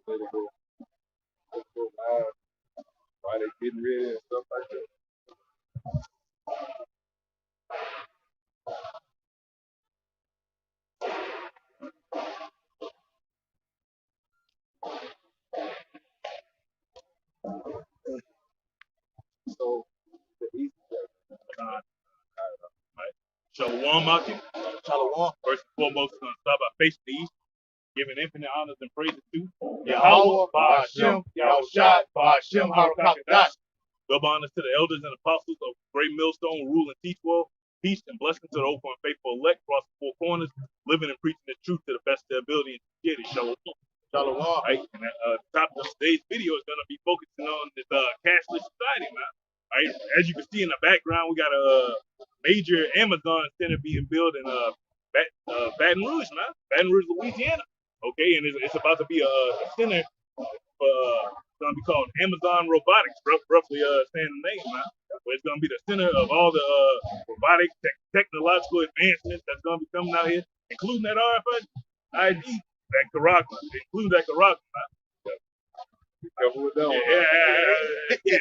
let it go, let it go live while they getting ready and stuff like that. So the East, Right. Shalom, Maki. Shalom. First and foremost, we're going to start by facing the East, giving infinite honors and praises to Yahweh, Ba'ashem, Yahushua, Ba'ashem, Harakakadash. Double honors to the elders and apostles of Great Millstone, rule and teach world. Peace and blessings to the open and faithful elect across the four corners, living and preaching the truth to the best of their ability and get it. Shalom. Shalom. Right? And the top of today's video is going to be focusing on this cashless society, man. Right? As you can see in the background, we got a major Amazon center being built in Baton Rouge, man. Baton Rouge, Louisiana. Okay, and it's about to be a center for it's going to be called Amazon Robotics, roughly saying the name, man. But it's going to be the center of all the robotic technological advancements that's going to be coming out here, including that RFID, that Caracas, include that Caracas, man. be careful with that one. Yeah.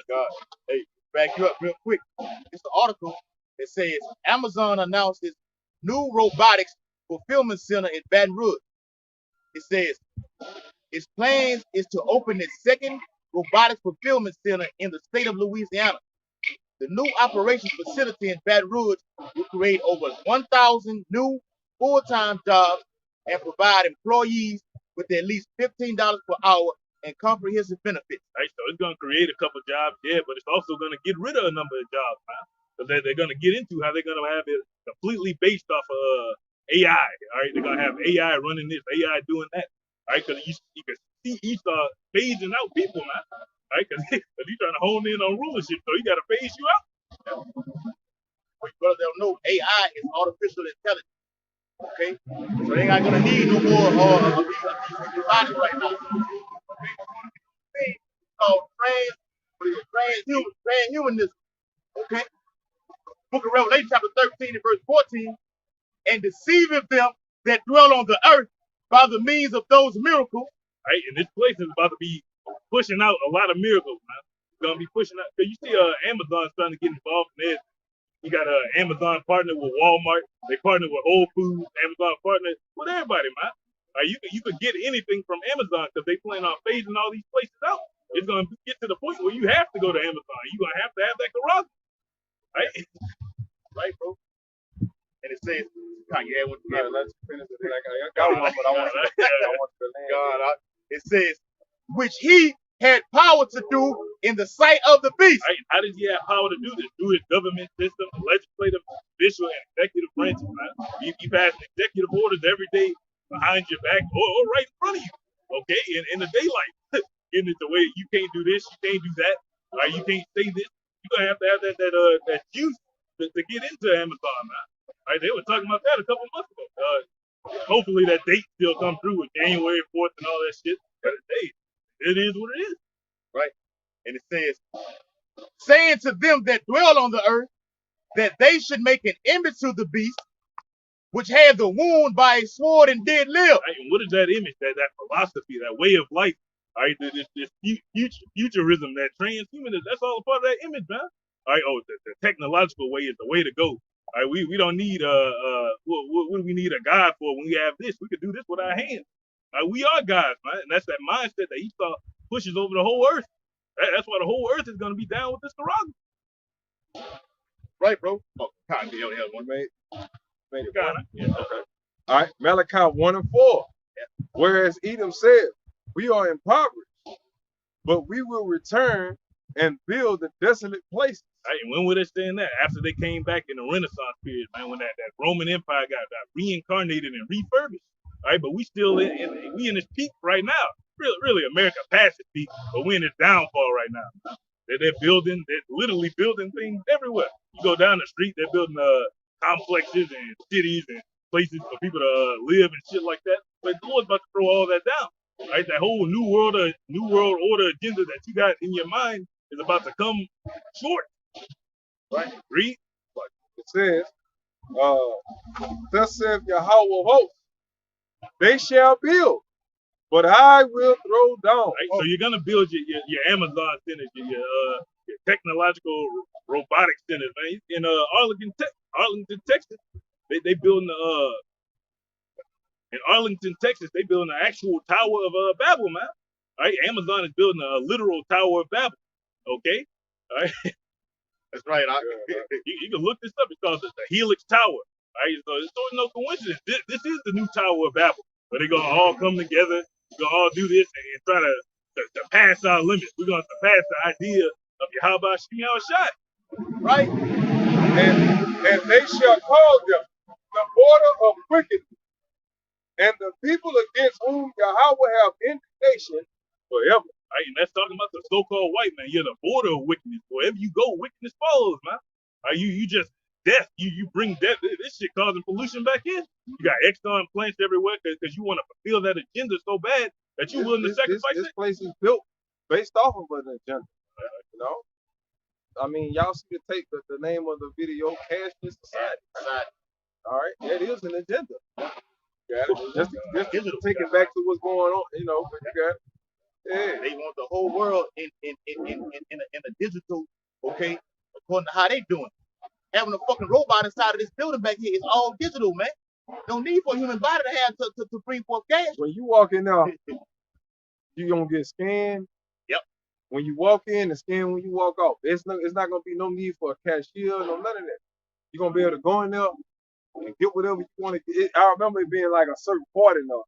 God. Hey, back you up real quick. It's an article that says Amazon announces new robotics fulfillment center in Baton Rouge. It says its plans is to open its second robotics fulfillment center in the state of Louisiana. The new operations facility in Baton Rouge will create over 1,000 new full-time jobs and provide employees with at least $15 per hour and comprehensive benefits. Right, so it's going to create a couple jobs, yeah, but it's also going to get rid of a number of jobs, man. So they're going to get into how they're going to have it completely based off of AI. All right, they're going to have AI running this, AI doing that. All right, because you can see you start phasing out people, man. All right, because he's trying to hone in on rulership, so he got to phase you out. But brothers don't know AI is artificial intelligence. Okay, so they not gonna need no more of these robots right now. Okay, called transhumanism. Okay, Book of Revelation chapter 13 and verse 14, and deceiving them that dwell on the earth by the means of those miracles. Right, and this place is about to be pushing out a lot of miracles, man. It's gonna be pushing out because you see, Amazon starting to get involved in this. You got Amazon partner with Walmart. They partner with Whole Foods. Amazon partner with everybody, man. You could get anything from Amazon because they plan on phasing all these places out. It's gonna get to the point where you have to go to Amazon. You're gonna have to have that garage, right? Right, bro. And it says, God, yeah, Let's finish it. I got one, but I want to land. God, it says, which he had power to do in the sight of the beast. Right? How does he have power to do this? Through his government system, legislative, judicial, and executive branches, man. He passes executive orders every day behind your back or right in front of you. Okay, in the daylight, getting it the way you can't do this, you can't do that, right? You can't say this. You're gonna have to have that juice to get into Amazon, man. Right? They were talking about that a couple months ago. Hopefully that date still come through with January 4th and all that shit. But hey, it is what it is. Right. And it says, saying to them that dwell on the earth, that they should make an image to the beast, which had the wound by a sword and did live. Right? And what is that image, that philosophy, that way of life, right? This futurism, that transhumanism, that's all a part of that image, man. All right, the technological way is the way to go. All right, we don't need what do we need a God for when we have this? We could do this with our hands. Right? We are gods, man, and that's that mindset that Esau pushes over the whole earth. That's why the whole earth is gonna be down with this Quran. Right, bro. Oh, God, the other one. Made it Yeah. Okay. All right, Malachi 1 and 4. Yeah. Whereas Edom said, we are impoverished, but we will return and build the desolate places. Right, and when were they saying that? After they came back in the Renaissance period, man, when that Roman Empire got reincarnated and refurbished. Right, but we still we in this peak right now. Really, America passed its peak, but we're in this downfall right now. They're literally building things everywhere. You go down the street, they're building complexes and cities and places for people to live and shit like that. But the Lord's about to throw all that down. Right, that whole new world order agenda that you got in your mind is about to come short. Right, read. It says, thus saith Yahweh of hosts, They shall build, but I will throw down. Right? So you're gonna build your Amazon centers, your technological robotic centers, man. In Arlington, Texas, they building in Arlington, Texas, they building an actual Tower of Babel, man. All right, Amazon is building a literal Tower of Babel. Okay, all right. That's right. You can look this up. It's called the Helix Tower. All right, so it's no coincidence. This is the new Tower of Babel, where they're gonna all come together. We're gonna all do this and try to pass our limits. We're gonna surpass the idea of Yahweh Shem Shai. Right? And they shall call them the border of wickedness, and the people against whom Yahweh have indignation forever. Right, and that's talking about the so-called white man. You're the border of wickedness. Wherever you go, wickedness follows, man. Right, you just death. You bring death. This shit causing pollution back in. You got Exxon plants everywhere because you want to fulfill that agenda so bad that you're willing to sacrifice this place is built based off of an agenda. You know, I mean, y'all see the name of the video, Cashless Society. All right, that is an agenda. Got it. Just to take it back to what's going on. You know, you got it. Yeah. They want the whole world in a digital, okay, according to how they doing. Having a fucking robot inside of this building back here is all digital, man. No need for a human body to have to bring forth cash. When you walk in now, you gonna get scanned. Yep. When you walk in and scan when you walk out. It's not gonna be no need for a cashier, no none of that. You're gonna be able to go in there and get whatever you want to get. I remember it being like a certain part in there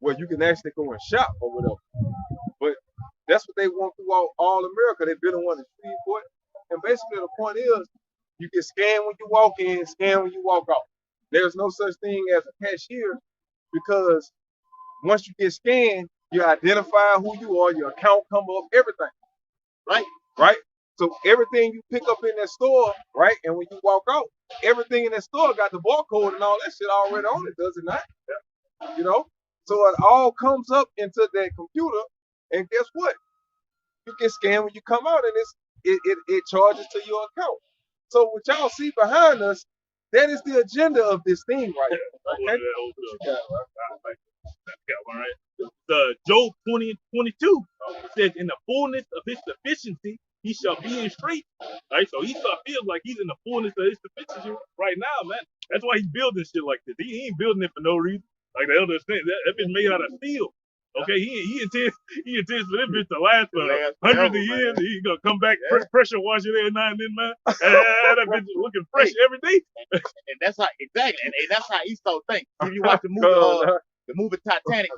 where you can actually go and shop or whatever. But that's what they want throughout all America. They built one in Shreveport. And basically the point is you can scan when you walk in, scan when you walk out. There's no such thing as a cashier because once you get scanned, you identify who you are, your account come up, everything. Right? So everything you pick up in that store, right? And when you walk out, everything in that store got the barcode and all that shit already on it, does it not? You know? So it all comes up into that computer, and guess what? You can scan when you come out, and it charges to your account. So what y'all see behind us, that is the agenda of this thing right here. Okay? The Job 20:22 says, "In the fullness of his sufficiency, he shall be in straight." Right, so he feels like he's in the fullness of his sufficiency right now, man. That's why he's building shit like this. He ain't building it for no reason. Like the elders say, that bitch made out of steel. Okay, he intends for this bitch to last for hundreds of years. He gonna come back, pressure wash it every now and then, man. That bitch is looking fresh every day. And that's how exactly, and that's how Esau thinks. If you watch the movie Titanic,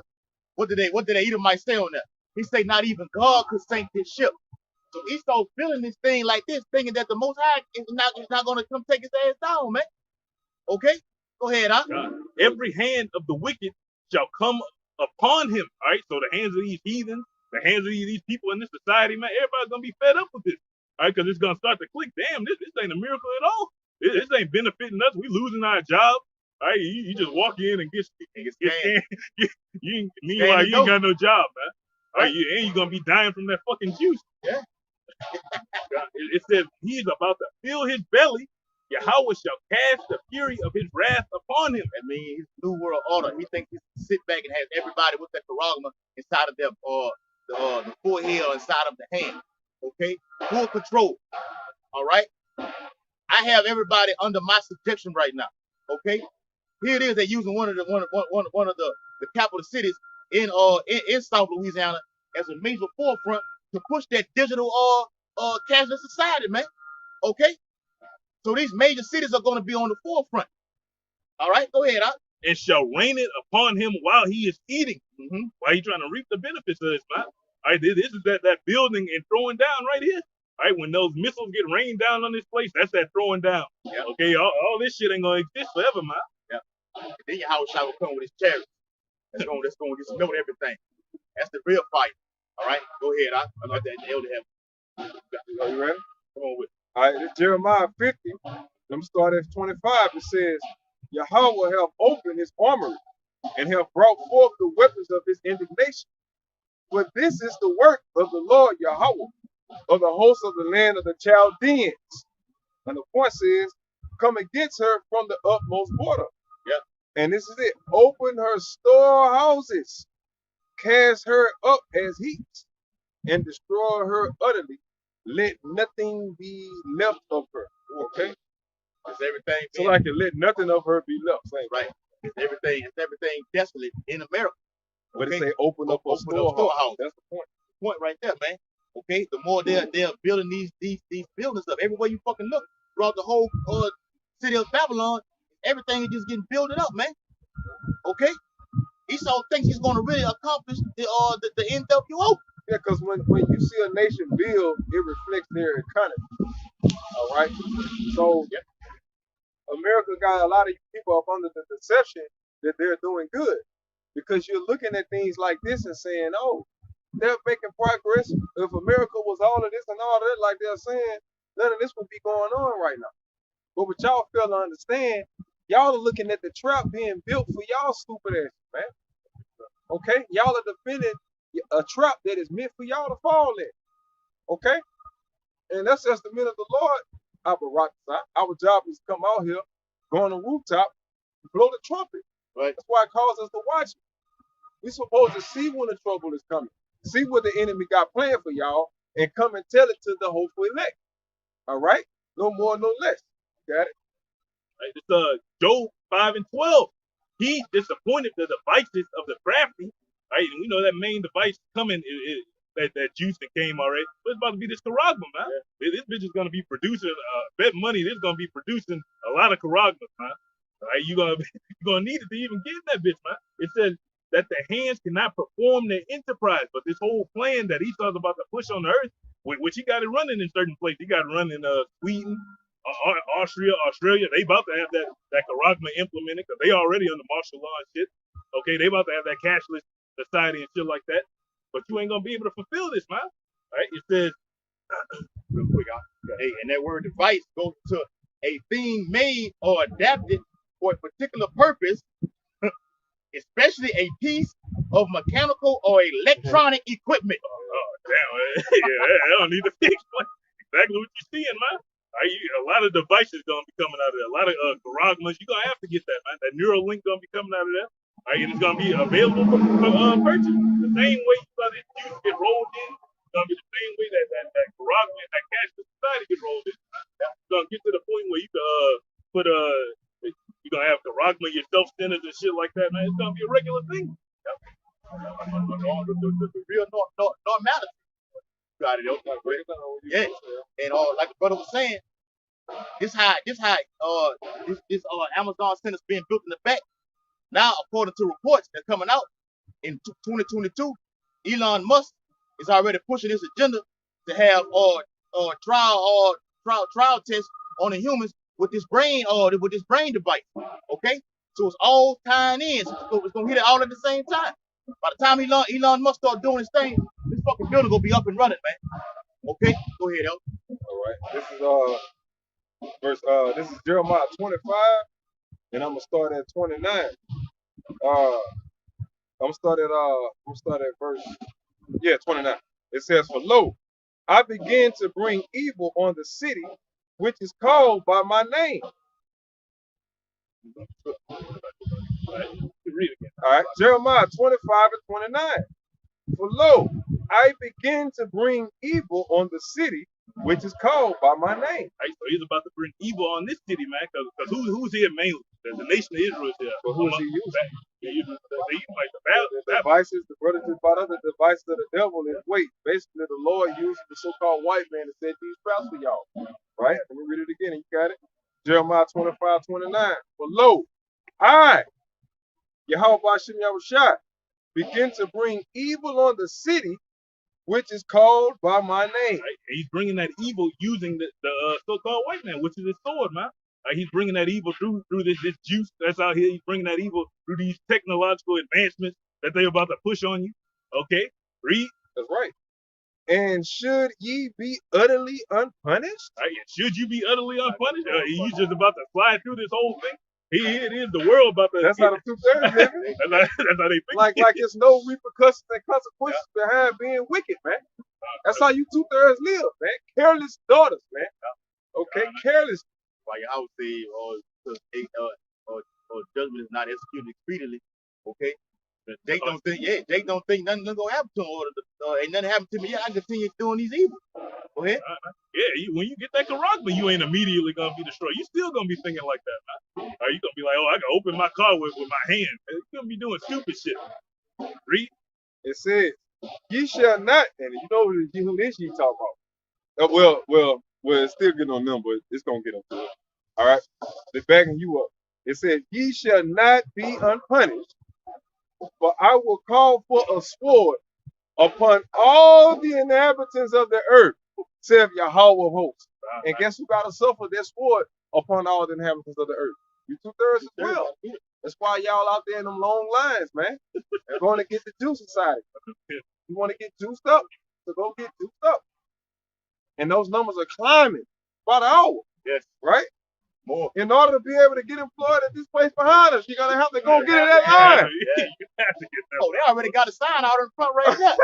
what did they Edomites say on that? He say not even God could sink this ship. So Esau feeling this thing like this, thinking that the Most High is not gonna come take his ass down, man. Okay, go ahead, huh? Every hand of the wicked shall come upon him. All right, so the hands of these heathens, the hands of these people in this society, man, everybody's gonna be fed up with this. All right, because it's gonna start to click. Damn, this ain't a miracle at all. This ain't benefiting us. We losing our job. All right, you just walk in and get scanned. Meanwhile, you ain't got no job, man. All right, and you're gonna be dying from that fucking juice. Yeah. It says he's about to fill his belly. Yahweh shall cast the fury of his wrath upon him. That means his new world order. He thinks he can sit back and have everybody with that charagma inside of them, or the forehead or inside of the hand. Okay, full control. All right. I have everybody under my subjection right now. Okay. Here it is. They're using one of the capital cities in South Louisiana as a major forefront to push that digital cashless society, man. Okay. So these major cities are going to be on the forefront. All right, go ahead, and shall rain it upon him while he is eating. While he's trying to reap the benefits of this, man. All right, this is that building and throwing down right here. All right, when those missiles get rained down on this place, that's that throwing down. Yep. Okay, all this shit ain't gonna exist forever, man. Yeah. And then your house shall come with his chariots. That's going to dismember everything. That's the real fight. All right, go ahead, I got that elder heaven. Are you ready? Come on with it. All right, it's Jeremiah 50. Let me start at 25. It says, Yahweh have opened his armory and have brought forth the weapons of his indignation. But this is the work of the Lord Yahweh, of the hosts of the land of the Chaldeans. And the point says, come against her from the utmost border. Yep. And this is it. Open her storehouses, cast her up as heaps, and destroy her utterly. Let nothing be left of her. Okay? It's everything. So like it let nothing of her be left. Same. Right. It's everything desolate in America. But Okay? it say open up a storehouse. That's the point. Point right there, man. Okay, the more they're building these buildings up everywhere you fucking look throughout the whole city of Babylon, everything is just getting built up, man. Okay, Esau thinks he's going to really accomplish the NWO. Yeah, because when you see a nation build, it reflects their economy. All right. So America got a lot of people up under the deception that they're doing good because you're looking at things like this and saying, "Oh, they're making progress. If America was all of this and all of that, like they're saying, none of this would be going on right now." But what y'all fail to understand, y'all are looking at the trap being built for y'all stupid ass, man. Okay? Y'all are defending a trap that is meant for y'all to fall in. Okay? And that's just the men of the Lord. Our job is to come out here, go on the rooftop, blow the trumpet. Right. That's why it calls us to watch. We're supposed to see when the trouble is coming. See what the enemy got planned for y'all and come and tell it to the hopeful elect. All right? No more, no less. Got it? Right? It's Job 5 and 12. He disappointed the devices of the crafty. Right? And we know that main device coming that juice that came already. But it's about to be this Karagma, man. Yeah. This bitch is gonna be producing bet money. This is gonna be producing a lot of Karagmas, man. Right? You're gonna need it to even get that bitch, man. It says that the hands cannot perform their enterprise, but this whole plan that Esau's about to push on the earth, which he got it running in certain places. He got it running in Sweden, Australia. They about to have that Karagma implemented because they already under martial law and shit. Okay, they about to have that cashless society and shit like that. But you ain't gonna be able to fulfill this, man. Right? It says real quick, hey, and that word device goes to a thing made or adapted for a particular purpose, especially a piece of mechanical or electronic equipment. Oh damn, yeah, I don't need to explain exactly what you're seeing, man. A lot of devices gonna be coming out of there. A lot of Karagmas. You're gonna have to get that, man. That neural link gonna be coming out of there. And it's gonna be available for purchase. The same way you saw this juice get rolled in, it's gonna be the same way that Karagma and that cashless society get rolled in. It's gonna get to the point where you can put you're gonna have Karagma, your self-centered and shit like that, man. It's gonna be a regular thing. The real normality. Got it, yeah. And like the brother was saying, this Amazon center's being built in the back. Now, according to reports that are coming out in 2022, Elon Musk is already pushing this agenda to have trial tests on the humans with this brain device. Okay, so it's all tying in. So it's gonna hit it all at the same time. By the time Elon Musk start doing his thing, this fucking building gonna be up and running, man. Okay, go ahead, El. All right. This is Jeremiah 25, and I'm gonna start at 29. I'm gonna start at verse 29. It says, "For lo, I begin to bring evil on the city which is called by my name." All right, Jeremiah 25 and 29. "For lo, I begin to bring evil on the city which is called by my name." Right, so he's about to bring evil on this city, man. Because who's here mainly? The nation of Israel is here. But who is he using? They use like The devices, the brothers just brought up the devices of the devil is wait. Basically, the Lord used the so-called white man to set these traps for y'all. Right? Let me read it again. You got it? Jeremiah 25, 29. "For lo, I, Yahweh Bashem Yahushua, begin to bring evil on the city which is called by my name." Right? He's bringing that evil using the so-called white man, which is his sword, man. He's bringing that evil through this juice that's out here. He's bringing that evil through these technological advancements that they're about to push on you. Okay, read. That's right. "And should ye be utterly unpunished?" Right? Should you be utterly unpunished? He's just about to slide through this whole thing. It is the world about to. That's how the 2/3 living. That's how they think. Like there's no repercussions and consequences behind being wicked, man. That's how you 2/3 live, man. Careless daughters, man. Okay, careless. Like I would say, or judgment is not executed expediently. Okay. But Jake don't think, Jake don't think nothing's gonna happen to him, or ain't nothing happened to me yet. I continue doing these evil. Go ahead. When you get that Karakba, you ain't immediately gonna be destroyed. You still gonna be thinking like that, man. Or you gonna be like, oh, I can open my car with my hand. You gonna be doing stupid shit. Read. It says, ye shall not, and you know who this ye talk about. Well, it's still getting on them, but it's gonna get up to it. All right, they're backing you up. It says, ye shall not be unpunished, for I will call for a sword upon all the inhabitants of the earth, saith Yahweh of hosts. And guess who got to suffer that sword upon all the inhabitants of the earth? You 2/3 as well. That's why y'all out there in them long lines, man. They're going to get the juice inside. You want to get juiced up, so go get juiced up. And those numbers are climbing by the hour. Yes. Right? More. In order to be able to get employed at this place behind us, you're going to have to go get in that line. Yeah, you have to get that. Oh, they already got a sign out in front right now.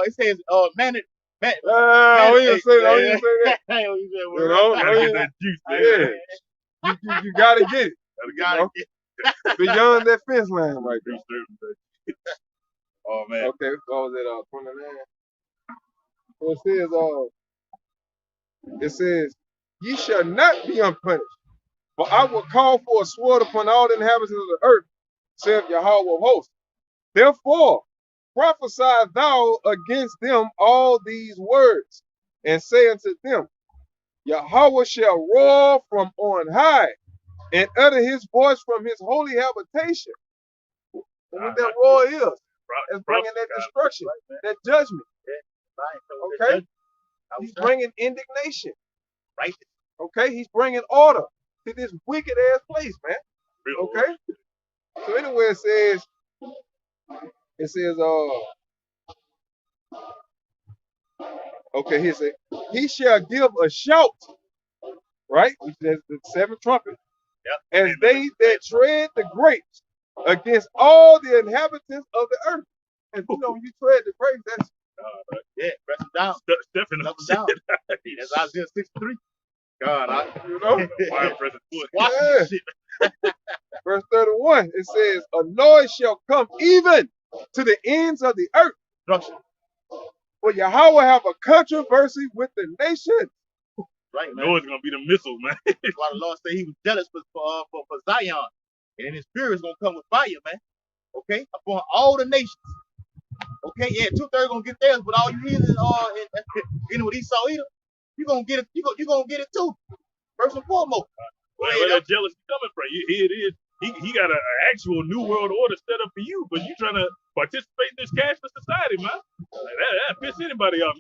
It says, man, don't even say that. Don't even say that. You know, Gotta get that juice, man. Yeah. You got to get it. Gotta get it. Beyond that fence line right there. Oh, man. Okay, what was it? 29. So it says, ye shall not be unpunished, for I will call for a sword upon all the inhabitants of the earth, saith Yahweh of hosts. Therefore, prophesy thou against them all these words, and say unto them, Yahweh shall roar from on high, and utter his voice from his holy habitation. And what that roar is, it's bringing that destruction, that judgment. Okay? He's bringing indignation. Right. Okay? He's bringing order to this wicked ass place, man. Okay? So anyway, it says, okay, here it says, he shall give a shout, right? Which is the seventh trumpet. Yep. As they that tread the grapes against all the inhabitants of the earth. And you know, when you tread the grapes, that's press them down. Stepping up and down. That's Isaiah 63. God, you know, Verse 31, it says, a noise shall come even to the ends of the earth. For Yahweh have a controversy with the nation. Right, man. No, it's gonna be the missile, man. That's why the Lord said he was jealous for Zion. And his spirit is gonna come with fire, man. Okay? Upon all the nations. Okay, yeah, 2/3 gonna get theirs, but all you hear is with Esau Edom, you're gonna get it, you're gonna get it too. First and foremost. Where that jealousy coming from? Here it is. He got an actual new world order set up for you, but you trying to participate in this cashless society, man. Like that piss anybody off.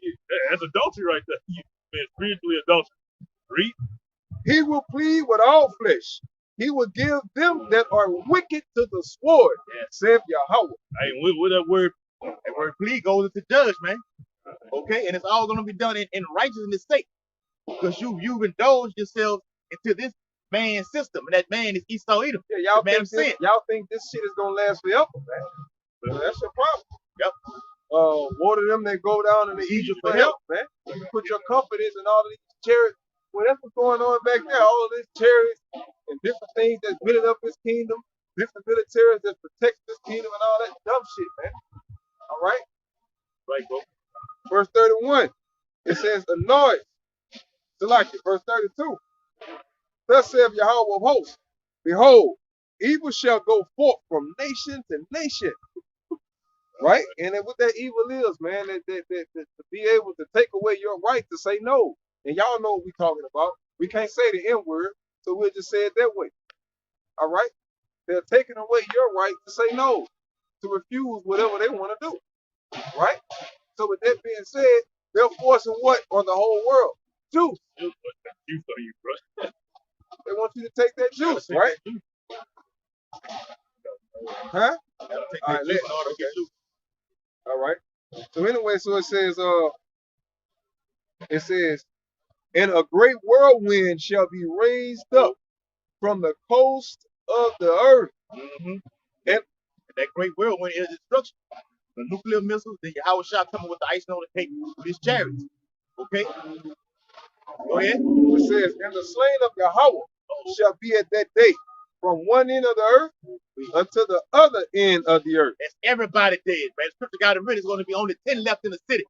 That's adultery right there. You been spiritually adultery. Read. He will plead with all flesh. He will give them that are wicked to the sword, saith Yahweh. Hey, what that word? That word plead goes into judge, man. Okay, and it's all gonna be done in righteousness sake. Because you've indulged yourself into this man's system, and that man is Esau Edom. Yeah, y'all think this shit is gonna last forever, man. So that's your problem. Yep. One of them that go down into Egypt for help, man. You put your confidence in all of these chariots. Well, that's what's going on back there. All of these chariots and different things that's building up his kingdom, different militaries that protect this kingdom and all that dumb shit, man. All right? Right, bro. Verse 31, it says, a noise. Select it. Verse 32. Thus saith Yahweh of hosts, behold, evil shall go forth from nation to nation. Right? And then what that evil is, man, that to be able to take away your right to say no. And y'all know what we're talking about. We can't say the N-word, so we'll just say it that way. All right? They're taking away your right to say no, to refuse whatever they want to do. Right? So with that being said, they're forcing what on the whole world? Juice. Juice on you, bro. They want you to take that juice, right? Huh? All right, all right. So anyway, so it says, and a great whirlwind shall be raised up from the coast of the earth. Mm-hmm. And that great whirlwind is destruction. The nuclear missiles, the Yahweh shall coming with the icing on the cake with his chariots. Okay? Go ahead. It says, and the slain of Yahweh shall be at that day from one end of the earth unto the other end of the earth. That's everybody dead, man. Scripture got it written. There's going to be only 10 left in the city.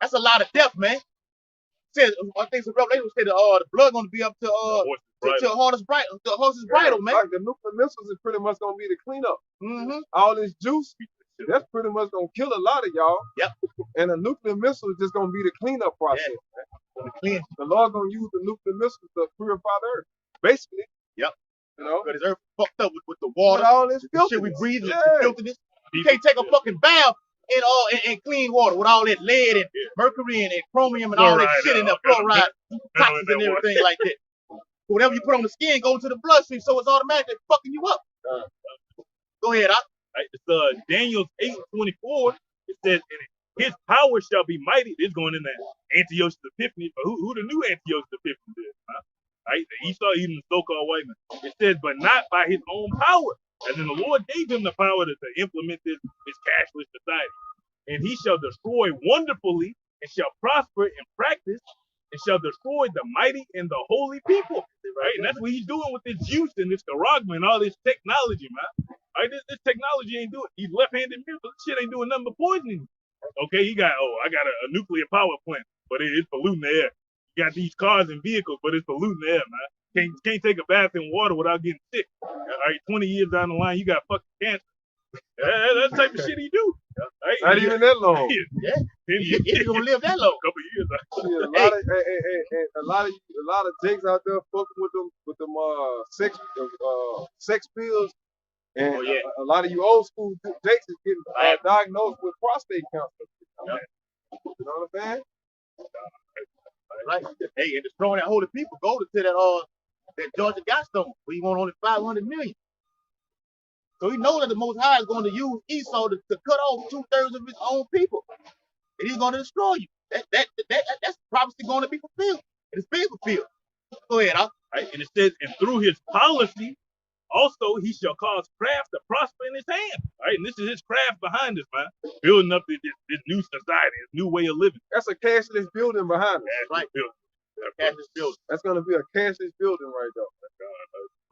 That's a lot of death, man. Said, I think some Revelation said the blood going to be up to the horse's bridle, man. Like the nuclear missiles is pretty much going to be the cleanup. All this juice, that's pretty much going to kill a lot of y'all. Yep. And a nuclear missile is just going to be the cleanup process. Yeah. The Lord going to use the nuclear missiles to purify the earth. Basically. Yep. You know? But this earth fucked up with the water. With all this the shit we breathe, the filthiness. You can't take a fucking bath in clean water with all that lead and mercury and chromium and all that shit in the fluoride, toxins and everything like that. Whatever you put on the skin goes to the bloodstream, so it's automatically fucking you up. Go ahead, It's Daniel 8:24. It says, and his power shall be mighty. This going in that Antiochus Epiphanes, but who the new Antiochus Epiphanes is? Huh? Right? Esau eating the so-called white man. It says, but not by his own power. And then the Lord gave him the power to implement this cashless society. And he shall destroy wonderfully and shall prosper in practice and shall destroy the mighty and the holy people. Right? And that's what he's doing with this juice and this charagma and all this technology, man. Right? This technology ain't doing, he's left-handed miracle. This shit ain't doing nothing but poisoning. Okay, I got a nuclear power plant, but it's polluting the air. You got these cars and vehicles, but it's polluting the air, man. Can't take a bath in water without getting sick. All right, 20 years down the line, you got fucking cancer. That's the type of shit he do. Right? Not even that long. Yeah. He's gonna live that long. A couple of years. A lot of jakes out there fucking with them sex pills. And a lot of you old school jakes is getting diagnosed with prostate cancer. You know what I'm saying? Right. Hey, and destroying that holy people. Go to that Georgia Guidestone where he want only 500 million. So he knows that the Most High is going to use Esau to cut off 2/3 of his own people, and he's going to destroy you. That's prophecy going to be fulfilled. It's being fulfilled. Go ahead, right? And it says, and through his policy, also he shall cause craft to prosper in his hand. Right, and this is his craft behind us, man. Building up this new society, this new way of living. That's a cashless building behind us. That's right. Cashless building. That's going to be a cashless building right there.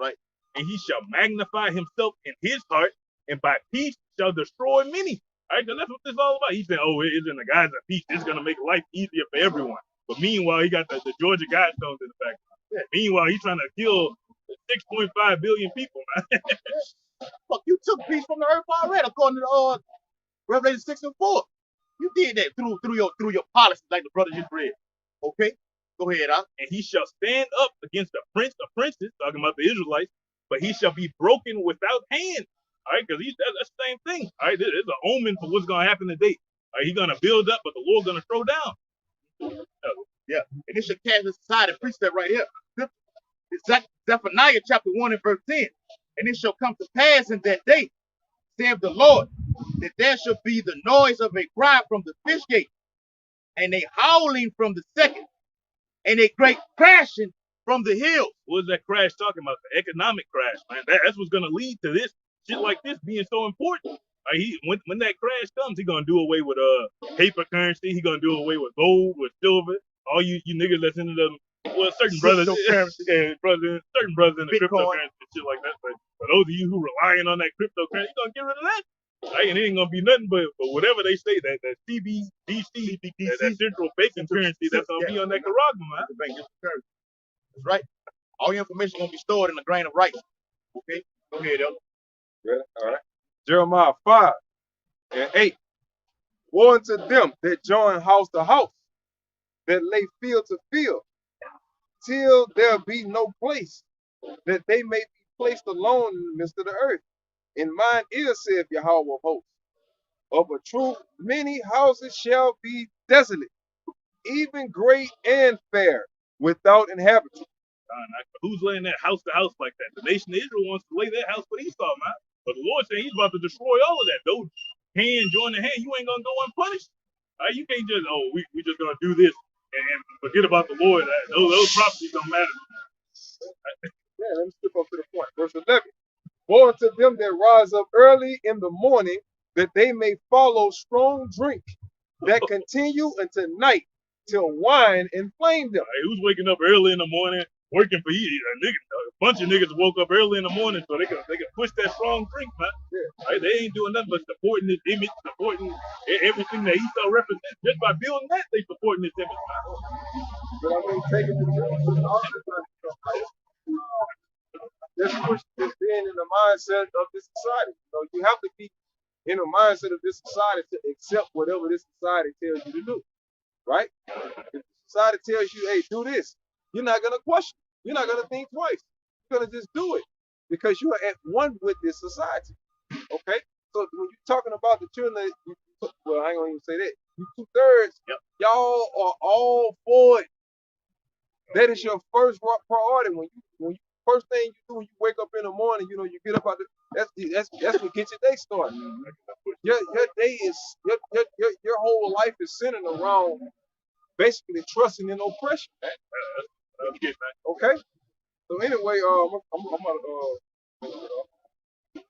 Right. And he shall magnify himself in his heart, and by peace shall destroy many. All right, that's what this is all about. He's saying, it's in the guise of peace. It's going to make life easier for everyone. But meanwhile, he got the Georgia Guidestones in the background. Yeah. Meanwhile, he's trying to kill 6.5 billion people, man. Fuck, you took peace from the earth already, according to Revelation 6:4. You did that through your policies, like the brother just read. Okay, go ahead, And he shall stand up against the prince of princes, talking about the Israelites, but he shall be broken without hand. All right, because that's the same thing. All right, it's an omen for what's gonna happen today. All right, he's gonna build up, but the Lord's gonna throw down. Yeah, and this should cast the society precept right here. It's Zephaniah chapter 1 and verse 10. And it shall come to pass in that day, saith the Lord, that there shall be the noise of a cry from the fish gate, and a howling from the second, and a great crashing from the hills. What is that crash talking about? The economic crash, man. That's what's gonna lead to this shit like this being so important. When that crash comes, he's gonna do away with paper currency. He's gonna do away with gold, with silver. All you niggas that's into them, certain brothers, certain brothers in the cryptocurrency and shit like that. But for those of you who relying on that cryptocurrency, you're gonna get rid of that. Right? And it ain't gonna be nothing but whatever they say, that CBDC, that central banking currency that's gonna be on that charagma, man. That's right. All your information gonna be stored in a grain of rice. Okay, go ahead, Elder. Ready? All right. Jeremiah 5 and 8. Woe unto them that join house to house, that lay field to field, till there be no place, that they may be placed alone in the midst of the earth. In mine ear saith Yahweh of hosts, of a truth many houses shall be desolate, even great and fair, without inhabitants. Who's laying that house to house like that? The nation of Israel wants to lay that house for Esau, man. But the Lord saying he's about to destroy all of that. Those hand joining hand, you ain't gonna go unpunished. You can't just, we just gonna do this and forget about the Lord. Those prophecies don't matter. Yeah, let me skip up to the point. Verse 11. Woe unto them that rise up early in the morning, that they may follow strong drink, that continue until night, till wine inflame them. Who's waking up early in the morning, working for you. A bunch of niggas woke up early in the morning so they could push that strong drink, man. Yeah. Right? They ain't doing nothing but supporting this image, supporting everything that Esau represents. Just by building that, they supporting this image, man. But I mean, taking the truth, all this stuff, just push this being in the mindset of this society. You have to be in the mindset of this society to accept whatever this society tells you to do, right? If society tells you, hey, do this, you're not gonna question. You're not gonna think twice. You're gonna just do it because you are at one with this society. Okay? So when you're talking about the children, well, I ain't gonna even say that. You 2/3, Yep. y'all are all for it. That is your first priority. When you first thing you do when you wake up in the morning, you get up out that's what gets your day started. Your day is your whole life is centered around basically trusting in oppression. Okay. So anyway, I'm gonna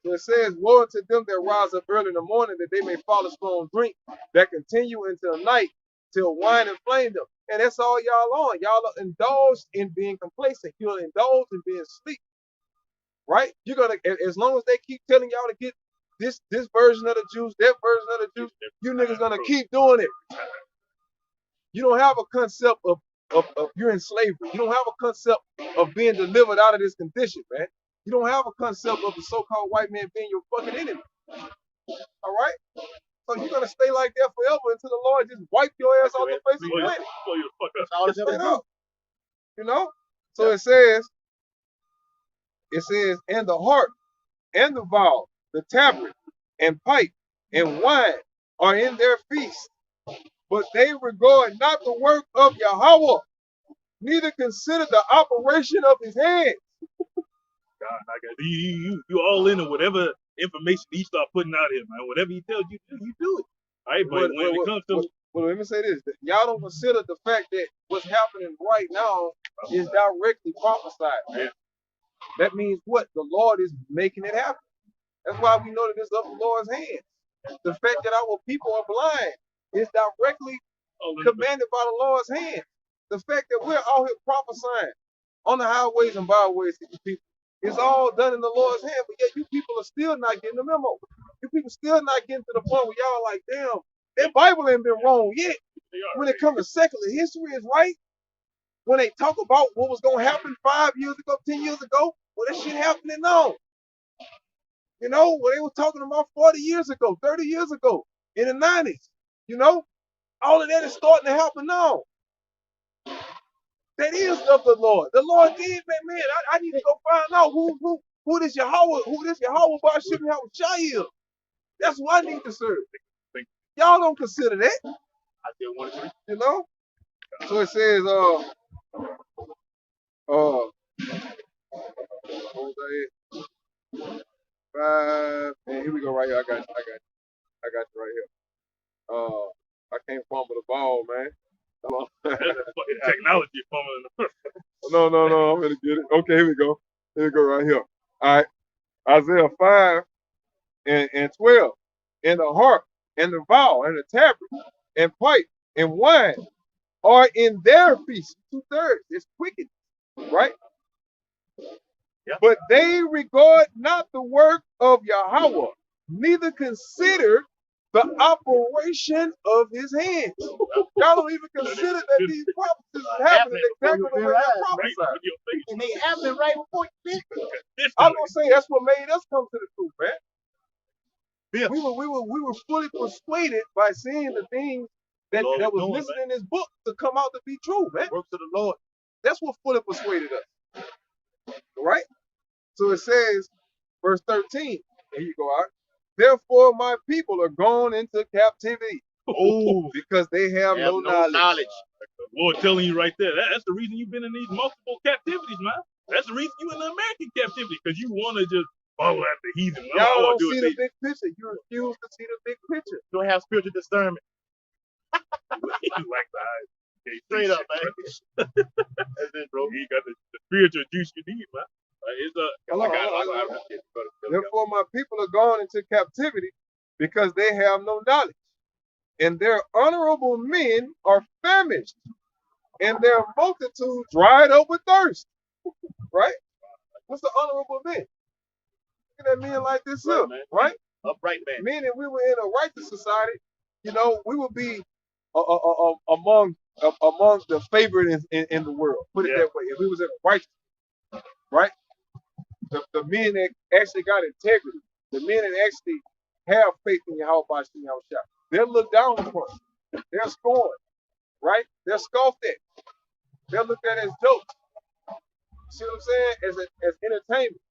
so it says, woe unto them that rise up early in the morning that they may follow strong drink that continue until night till wine inflame them. And that's all y'all on. Y'all are indulged in being complacent. You're indulged in being asleep. Right? You're gonna, as long as they keep telling y'all to get this version of the juice, that version of the juice, you niggas gonna keep doing it. You don't have a concept of you're in slavery. You don't have a concept of being delivered out of this condition, man. You don't have a concept of the so-called white man being your fucking enemy. All right? So you're gonna stay like that forever until the Lord just wipe your ass off the face of the planet. Straight up. So it says, and the harp, and the viol, the tabret, and pipe, and wine are in their feast, but they regard not the work of Yahweh, neither consider the operation of his hands. God, you all in on whatever information he start putting out here, man. Whatever he tells you to do, you do it. All right, but when it comes to well, let me say this: y'all don't consider the fact that what's happening right now is directly prophesied. Man. That means what? The Lord is making it happen. That's why we know that it's up the Lord's hands. The fact that our people are blind is directly commanded by the Lord's hand. The fact that we're out here prophesying on the highways and byways to you people, it's all done in the Lord's hand, but yet you people are still not getting the memo. You people still not getting to the point where y'all like, damn, that Bible ain't been wrong yet. When it comes to secular history, is right. When they talk about what was going to happen 5 years ago, 10 years ago, well, that shit happening now. What they were talking about 40 years ago, 30 years ago, in the 90s. All of that is starting to happen now. That is of the Lord. The Lord did, man. I need to go find out who this Yahweh Bar Shimon Shai is. That's what I need to serve. Y'all don't consider that. I still want to. So it says, what was that? 5. And here we go right here. I got you right here. I can't fumble the ball, man. technology fumbling. No, I'm gonna get it. Okay, here we go. Here we go right here. All right. Isaiah 5 and 12. And the harp, and the viol, and the tabret, and pipe, and wine are in their feast. 2/3. It's wicked, right? Yep. But they regard not the work of Yahweh, neither consider the operation of his hands. Y'all don't even consider that these prophecies are happening exactly the way they're prophesied. And they happening right before you think. I was gonna say that's what made us come to the truth, man. Yeah. We were fully persuaded by seeing the things that was listed in this book to come out to be true, man. Work to the Lord. That's what fully persuaded us. Right? So it says, verse 13, here you go out. Therefore my people are gone into captivity. Oh, because they have no knowledge. The Lord telling you right there, that's the reason you've been in these multiple captivities, man. That's the reason you in the American captivity, because you want to just follow after heathen. Y'all don't see the big picture. You refuse to see the big picture. You don't have spiritual discernment. Like that. Straight up, man. That's it, bro. You got the spiritual juice you need, man. Therefore my people are gone into captivity because they have no knowledge. And their honorable men are famished, and their multitude dried up with thirst. right? What's the honorable men? Look at men like this Right, here, man. right? Upright man. Meaning we were in a righteous society, we would be among the favorite in the world. Put it that way. If we was in a righteous, right? The men that actually got integrity, the men that actually have faith in Yahweh Shah, they're looked down upon. They're scorned, right? They're scoffed at. They're looked at as jokes. See what I'm saying? As entertainment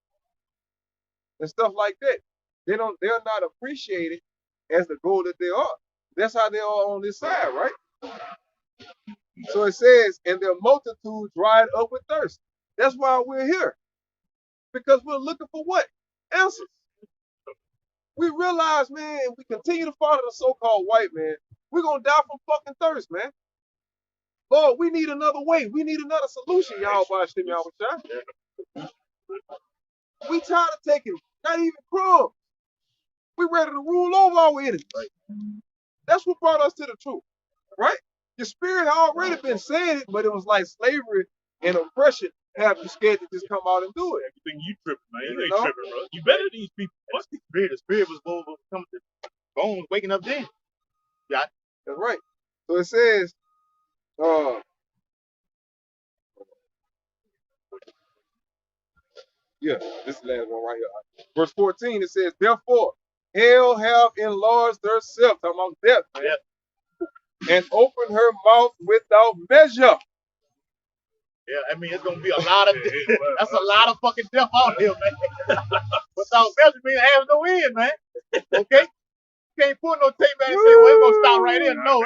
and stuff like that. They're not appreciated as the goal that they are. That's how they are on this side, right? So it says, and their multitude dried up with thirst. That's why we're here. Because we're looking for what? Answers. We realize, man, if we continue to follow the so-called white man, we're gonna die from fucking thirst, man. Lord, we need another way. We need another solution, y'all. We tired of taking not even crumbs. We ready to rule over our enemies. That's what brought us to the truth, right? Your spirit had already been saying it, but it was like slavery and oppression have you scared to just come out and do it. Everything you tripping, man. You ain't tripping, bro. You better than these people. What's the spirit was coming to bones waking up then. Yeah. That's right. So it says, this is the last one right here. Verse 14, it says, therefore, hell have enlarged herself, talking about death, man, and opened her mouth without measure. Yeah, I mean, it's going to be a lot of, that's a lot of fucking death out here, man. Without measure means it has no end, man. Okay? You can't put no tape back and say, well, it's going to stop right here. No.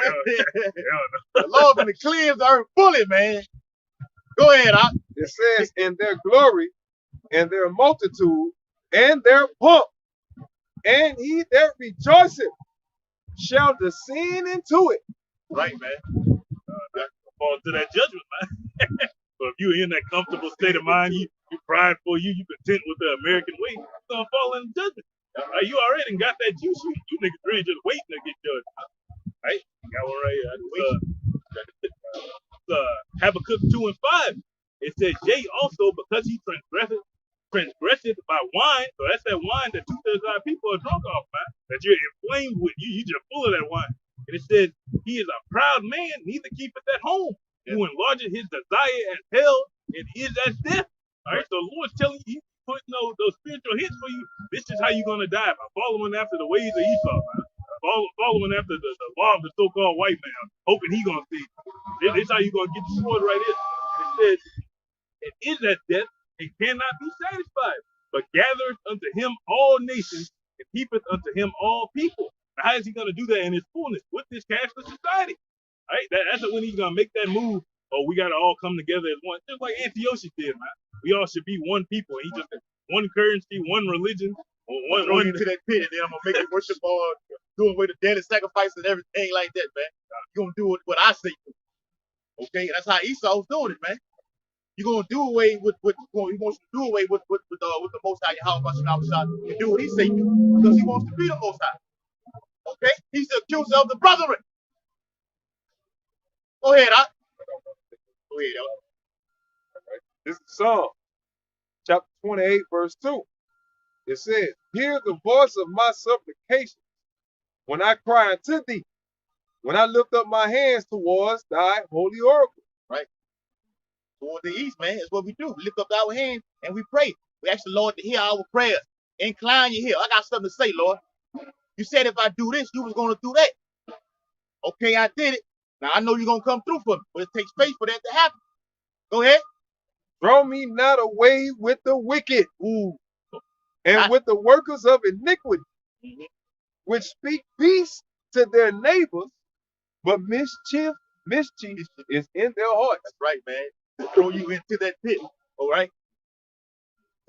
The Lord going to cleanse the earth fully, man. Go ahead, Doc. It says, in their glory, and their multitude, and their pomp, and he that rejoiceth shall descend into it. Right, man. Fall to that judgment, man. So if you're in that comfortable state of mind, you prideful, you content with the American way, you're gonna fall in judgment. Right? You already got that juice. You niggas really just waiting to get judged. Right? Got one right here. Habakkuk 2 and 5. It says, yea, also because he transgresseth by wine. So that's that wine that 2/3 of our people are drunk off, man. That you're inflamed with. You just full of that wine. And it says, he is a proud man, neither keepeth at home, who enlargeth his desire as hell and is as death. All right, so the Lord's telling you, he's putting those spiritual hits for you. This is how you're going to die, by following after the ways of Esau, man. Following after the law of the so-called white man, hoping he going to see. This is how you're going to get the sword right here. It says, it is as death, and cannot be satisfied, but gathereth unto him all nations, and keepeth unto him all people. Now, how is he going to do that in his fullness with this cashless society? Right? That's when he's going to make that move. Oh, we got to all come together as one. Just like Antiochus did, man. We all should be one people. He just one currency, one religion. One into that pit, and then I'm going to make it worship doing away the daily sacrifice and everything like that, man. You're going to do what I say. Okay? That's how Esau's doing it, man. You're going to do away with he wants to do away with the Most High Yahweh and do what he say do, because he wants to be the Most High. Okay? He's the accuser of the brethren. Go ahead, Doc. Go ahead, Doc. This is Psalm chapter 28, verse 2. It says, hear the voice of my supplication when I cry unto thee, when I lift up my hands towards thy holy oracle. Right. Toward the east, man. That's what we do. We lift up our hands and we pray. We ask the Lord to hear our prayers. Incline your ear. I got something to say, Lord. You said if I do this, you was going to do that. Okay, I did it. Now I know you're going to come through for me, but it takes faith for that to happen. Go ahead. Draw me not away with the wicked, and with the workers of iniquity, which speak peace to their neighbors, but mischief is in their hearts. That's right, man. To throw you into that pit, all right?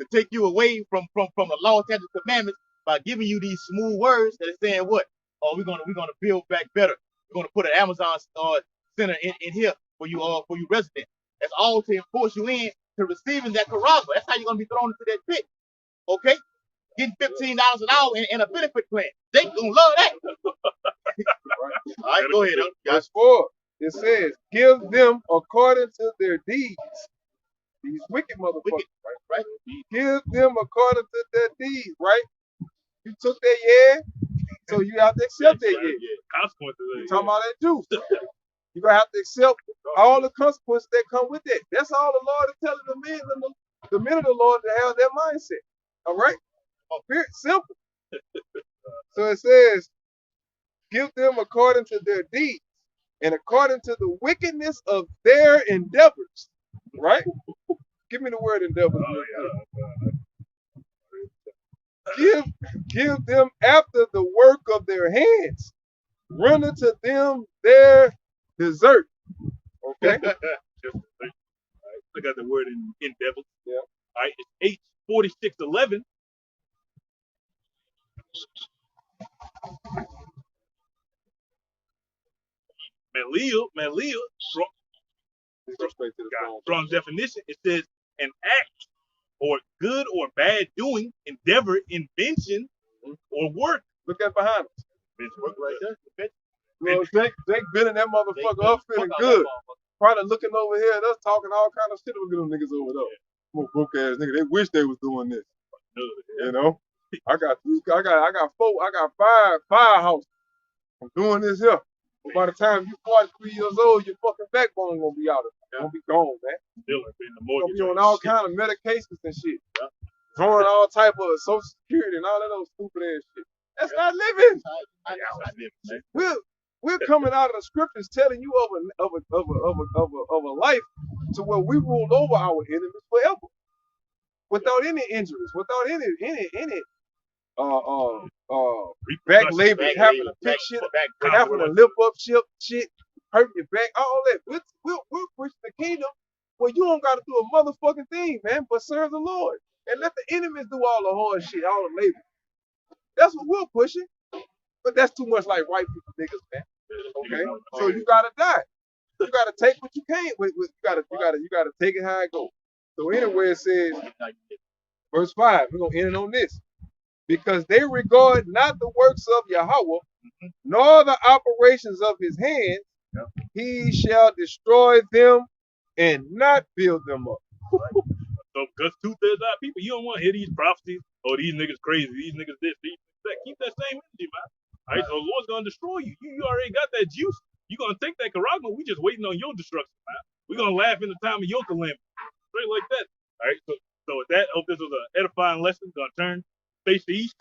To take you away from the law, statutes, commandments by giving you these smooth words that are saying what? Oh, we're gonna build back better. We're gonna put an Amazon center in here for you residents. That's all to enforce you in to receiving that carousel. That's how you're gonna be thrown into that pit. Okay? Getting $15 an hour in a benefit plan. They gonna love that. All right, go ahead. Verse 4, it says, give them according to their deeds These wicked motherfuckers, Wicked. right? Right? Give them according to their deeds, right? You took their yeah, so you have to accept their yeah. Consequences. You talking about that juice. You're gonna have to accept all the consequences that come with that. That's all the Lord is telling the men of the Lord to have that mindset. All right? Very simple. So it says, give them according to their deeds and according to the wickedness of their endeavors. Right? Give me the word endeavors real quick. Give them after the work of their hands. Run unto them their desert. Okay? Look at the word in endeavor. Yeah. All right, it's H4611. Malil, strong definition. It says an act or good or bad doing, endeavor, invention, or work. Look at behind us. Work right there. Well, Jake bending that motherfucker up feeling good. Probably looking over here at us talking all kind of shit with them niggas over there. Little broke ass nigga. They wish they was doing this. You know? I got five houses. I'm doing this here. But by the time you 43 years old, your fucking backbone gonna be out of it. Gonna be gone, man. Gonna be on all kind of medications and shit. Drawing all type of Social Security and all that other stupid ass shit. That's not living. We're coming out of the scriptures telling you of a life to where we rule over our enemies forever, without any injuries, without any back labors, having to pick shit, having to lift up shit, hurting your back, all that. We're pushing the kingdom where you don't got to do a motherfucking thing, man, but serve the Lord and let the enemies do all the hard shit, all the labor. That's what we're pushing. But that's too much like white people niggas, man. Okay, so you gotta die. You gotta take what you can. You gotta take it how it goes. So anyway, it says, verse 5. We're gonna end it on this. Because they regard not the works of Yahweh, nor the operations of his hands, he shall destroy them and not build them up. So because 2/3 of our people, you don't want to hear these prophecies. Oh, these niggas crazy. These niggas this. These niggas that. Keep that same energy, man. All right, so the Lord's gonna destroy you. You already got that juice. You gonna take that charagma. We just waiting on your destruction, man. We gonna laugh in the time of your calamity, straight like that. All right. So with that, hope this was an edifying lesson. Gonna turn face to east.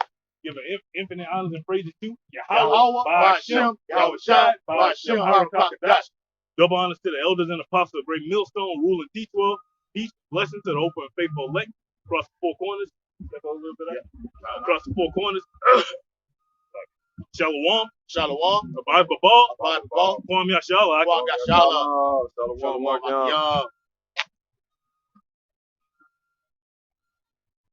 Give an infinite honors and praises to Yahweh, Ba'ashem, Yahweh Shai, Ba'ashem, Harakakadash. Double honors to the elders and apostles of Great Millstone, rule and teach well. Peace, blessings to the open and faithful elect across the four corners. Across the four corners. Shalom. Abad Babal. Kwam Yashala. Shalom, Mark.